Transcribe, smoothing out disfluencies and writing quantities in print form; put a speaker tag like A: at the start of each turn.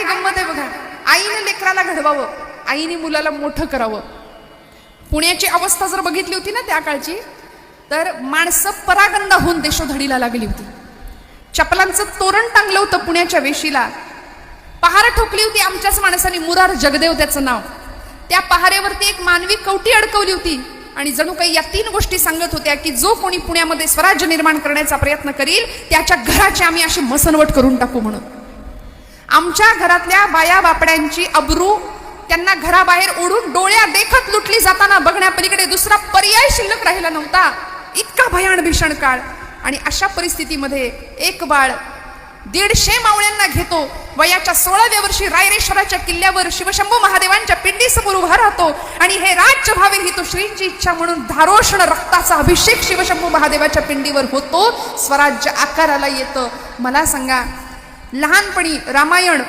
A: गंमत आहे बघा, आईने लेकराला घडवावं, आईने मुलाला मोठं करावं. पुण्याची अवस्था जर बघितली होती ना त्या काळची, तर माणसं परागंदा होऊन देशोधडीला लागली होती. चपलांचं तोरण टांगलं होतं पुण्याच्या वेशीला, पहार ठोकली होती आमच्याच माणसाने, मुरार जगदेव त्याचं नाव. त्या पहारेवरती एक मानवी कवटी अडकवली होती आणि जणू काही या 3 गोष्टी सांगत होत्या की जो कोणी पुण्यामध्ये स्वराज्य निर्माण करण्याचा प्रयत्न करील त्याच्या घराची आम्ही अशी मसनवट करून टाकू म्हणून. आमच्या घरातल्या बाया बापड्यांची अब्रू त्यांना घराबाहेर ओढून डोळ्या देखत लुटली जाताना बघण्यापलीकडे दुसरा पर्याय शिल्लक राहिला नव्हता. इतका भयान भीषण काळ. आणि अशा परिस्थितीमध्ये एक बाळ 150 मावळ्यांना घेतो, वयाच्या 16व्या वर्षी रायरेश्वराच्या किल्ल्यावर शिवशंभू महादेवांच्या पिंडीसमोर उभा राहतो आणि हे राज्य व्हावे ही तो श्रींची इच्छा म्हणून धारोष्ण रक्ताचा अभिषेक शिवशंभू महादेवाच्या पिंडीवर होतो. स्वराज्य आकाराला येतं. मला सांगा, लहानपणी रामायण